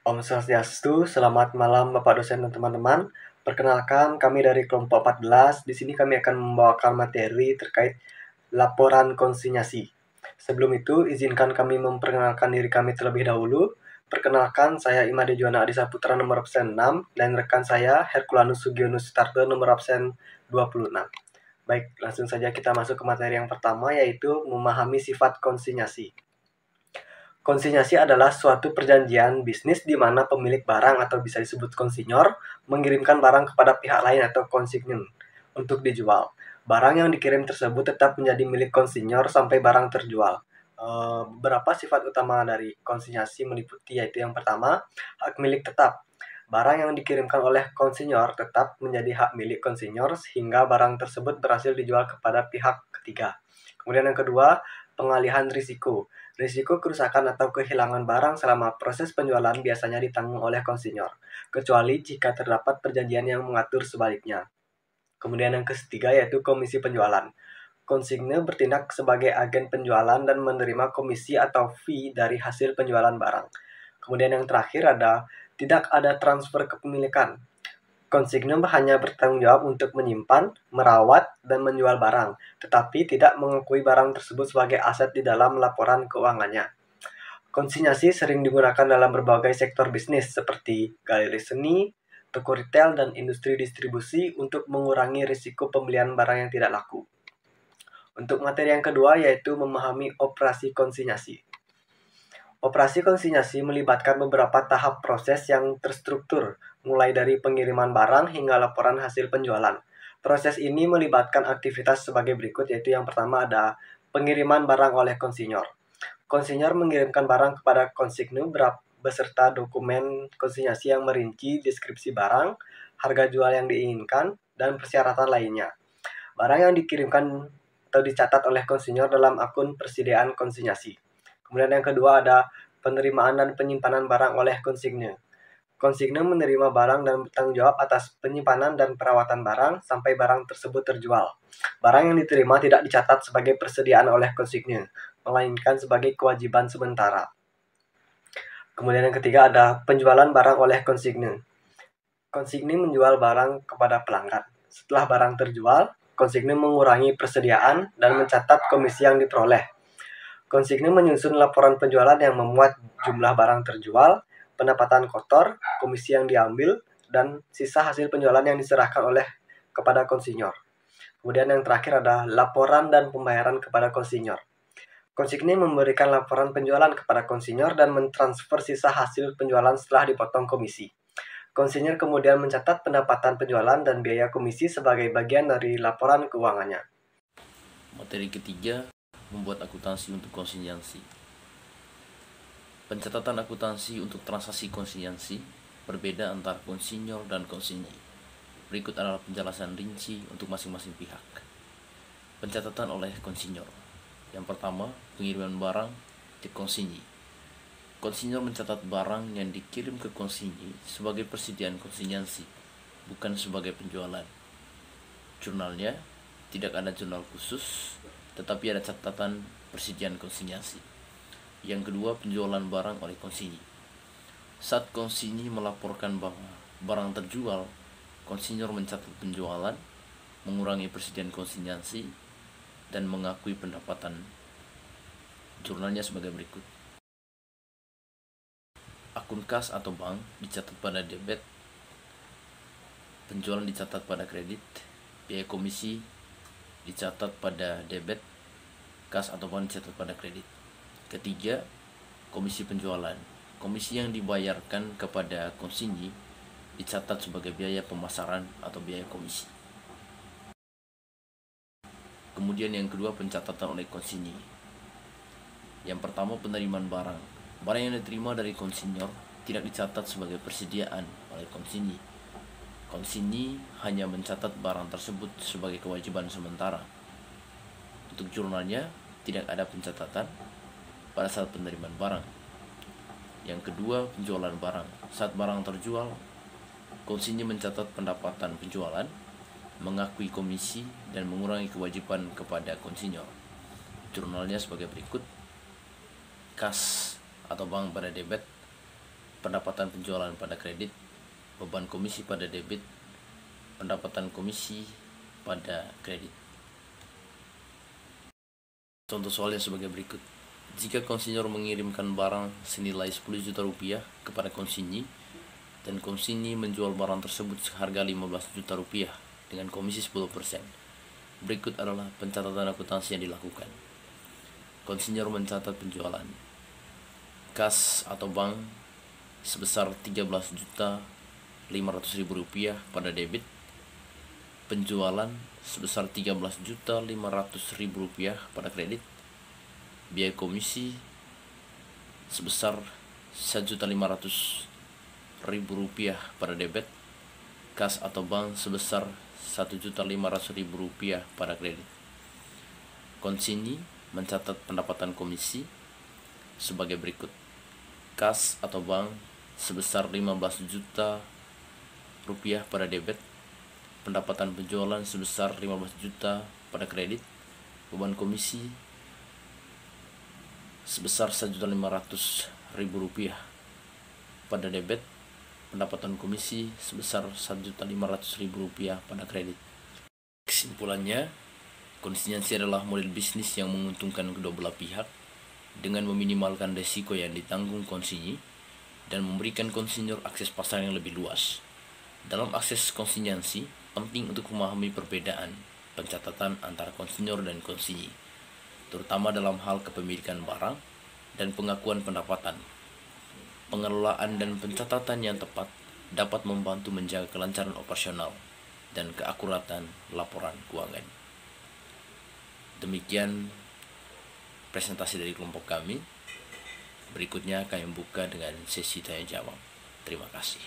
Om Swastiastu, selamat malam Bapak dosen dan teman-teman. Perkenalkan, kami dari kelompok 14. Di sini kami akan membawakan materi terkait laporan konsinyasi. Sebelum itu, izinkan kami memperkenalkan diri kami terlebih dahulu. Perkenalkan, saya Imade Juwana Adisaputra nomor absen 6 dan rekan saya Herculanus Sugiono Sutarto nomor absen 26. Baik, langsung saja kita masuk ke materi yang pertama, yaitu memahami sifat konsinyasi. Konsinyasi adalah suatu perjanjian bisnis di mana pemilik barang atau bisa disebut konsinyor mengirimkan barang kepada pihak lain atau konsignen untuk dijual. Barang yang dikirim tersebut tetap menjadi milik konsinyor sampai barang terjual. Beberapa sifat utama dari konsinyasi meliputi yaitu yang pertama, hak milik tetap. Barang yang dikirimkan oleh konsinyor tetap menjadi hak milik konsinyor sehingga barang tersebut berhasil dijual kepada pihak ketiga. Kemudian yang kedua, pengalihan risiko. Risiko kerusakan atau kehilangan barang selama proses penjualan biasanya ditanggung oleh konsinyor, kecuali jika terdapat perjanjian yang mengatur sebaliknya. Kemudian yang ketiga yaitu komisi penjualan. Konsigne bertindak sebagai agen penjualan dan menerima komisi atau fee dari hasil penjualan barang. Kemudian yang terakhir tidak ada transfer kepemilikan. Konsigne hanya bertanggung jawab untuk menyimpan, merawat, dan menjual barang, tetapi tidak mengakui barang tersebut sebagai aset di dalam laporan keuangannya. Konsinyasi sering digunakan dalam berbagai sektor bisnis seperti galeri seni, toko retail, dan industri distribusi untuk mengurangi risiko pembelian barang yang tidak laku. Untuk materi yang kedua yaitu memahami operasi konsinyasi. Operasi konsinyasi melibatkan beberapa tahap proses yang terstruktur, mulai dari pengiriman barang hingga laporan hasil penjualan. Proses ini melibatkan aktivitas sebagai berikut, yaitu yang pertama ada pengiriman barang oleh konsinyor. Konsinyor mengirimkan barang kepada konsigne beserta dokumen konsinyasi yang merinci deskripsi barang, harga jual yang diinginkan, dan persyaratan lainnya. Barang yang dikirimkan atau dicatat oleh konsinyor dalam akun persediaan konsinyasi. Kemudian yang kedua ada penerimaan dan penyimpanan barang oleh konsigne. Konsigne menerima barang dan bertanggung jawab atas penyimpanan dan perawatan barang sampai barang tersebut terjual. Barang yang diterima tidak dicatat sebagai persediaan oleh konsigne, melainkan sebagai kewajiban sementara. Kemudian yang ketiga ada penjualan barang oleh konsigne. Konsigne menjual barang kepada pelanggan. Setelah barang terjual, konsigne mengurangi persediaan dan mencatat komisi yang diperoleh. Konsigne menyusun laporan penjualan yang memuat jumlah barang terjual, pendapatan kotor, komisi yang diambil, dan sisa hasil penjualan yang diserahkan kepada konsinyor. Kemudian yang terakhir ada laporan dan pembayaran kepada konsinyor. Konsigne memberikan laporan penjualan kepada konsinyor dan mentransfer sisa hasil penjualan setelah dipotong komisi. Konsinyor kemudian mencatat pendapatan penjualan dan biaya komisi sebagai bagian dari laporan keuangannya. Materi ketiga, membuat akuntansi untuk konsinyasi. Pencatatan akuntansi untuk transaksi konsinyasi berbeda antara konsinyor dan konsinyi. Berikut adalah penjelasan rinci untuk masing-masing pihak. Pencatatan oleh konsinyor. Yang pertama, pengiriman barang ke konsinyi. Konsinyor mencatat barang yang dikirim ke konsinyi sebagai persediaan konsinyasi, bukan sebagai penjualan. Jurnalnya tidak ada jurnal khusus, tetapi ada catatan persediaan konsinyasi. Yang kedua, penjualan barang oleh konsinyi. Saat konsinyi melaporkan bahwa barang terjual, konsinyor mencatat penjualan, mengurangi persediaan konsinyasi, dan mengakui pendapatan. Jurnalnya sebagai berikut. Akun kas atau bank dicatat pada debit, penjualan dicatat pada kredit, biaya komisi dicatat pada debit, kas atau bank dicatat pada kredit. Ketiga, komisi penjualan. Komisi yang dibayarkan kepada konsinyi dicatat sebagai biaya pemasaran atau biaya komisi. Kemudian yang kedua, pencatatan oleh konsinyi. Yang pertama, penerimaan barang. Barang yang diterima dari konsinyor tidak dicatat sebagai persediaan oleh konsinyi. Konsinyi hanya mencatat barang tersebut sebagai kewajiban sementara. Untuk jurnalnya tidak ada pencatatan pada saat penerimaan barang. Yang kedua, penjualan barang. Saat barang terjual, konsinyi mencatat pendapatan penjualan, mengakui komisi, dan mengurangi kewajiban kepada konsinyor. Jurnalnya sebagai berikut. Kas atau bank pada debit, pendapatan penjualan pada kredit, beban komisi pada debit, pendapatan komisi pada kredit. Contoh soalnya sebagai berikut. Jika konsinyur mengirimkan barang senilai 10 juta rupiah kepada konsinyi, dan konsinyi menjual barang tersebut seharga 15 juta rupiah dengan komisi 10%. Berikut adalah pencatatan akuntansi yang dilakukan. Konsinyur mencatat penjualan kas atau bank sebesar 13.500.000 rupiah pada debit, penjualan sebesar 13.500.000 rupiah pada kredit, biaya komisi sebesar 1.500.000 rupiah pada debit, kas atau bank sebesar 1.500.000 rupiah pada kredit. Konsinyi mencatat pendapatan komisi sebagai berikut. Kas atau bank sebesar 15 juta rupiah pada debit, pendapatan penjualan sebesar 15 juta pada kredit, beban komisi sebesar 1.500.000 rupiah pada debit, pendapatan komisi sebesar 1.500.000 rupiah pada kredit. Kesimpulannya, konsinyansi adalah model bisnis yang menguntungkan kedua belah pihak dengan meminimalkan risiko yang ditanggung konsinyi dan memberikan konsinyur akses pasar yang lebih luas. Dalam akses konsinyansi, penting untuk memahami perbedaan pencatatan antara konsinyur dan konsinyi, terutama dalam hal kepemilikan barang dan pengakuan pendapatan. Pengelolaan dan pencatatan yang tepat dapat membantu menjaga kelancaran operasional dan keakuratan laporan keuangan. Demikian presentasi dari kelompok kami. Berikutnya kami buka dengan sesi tanya jawab. Terima kasih.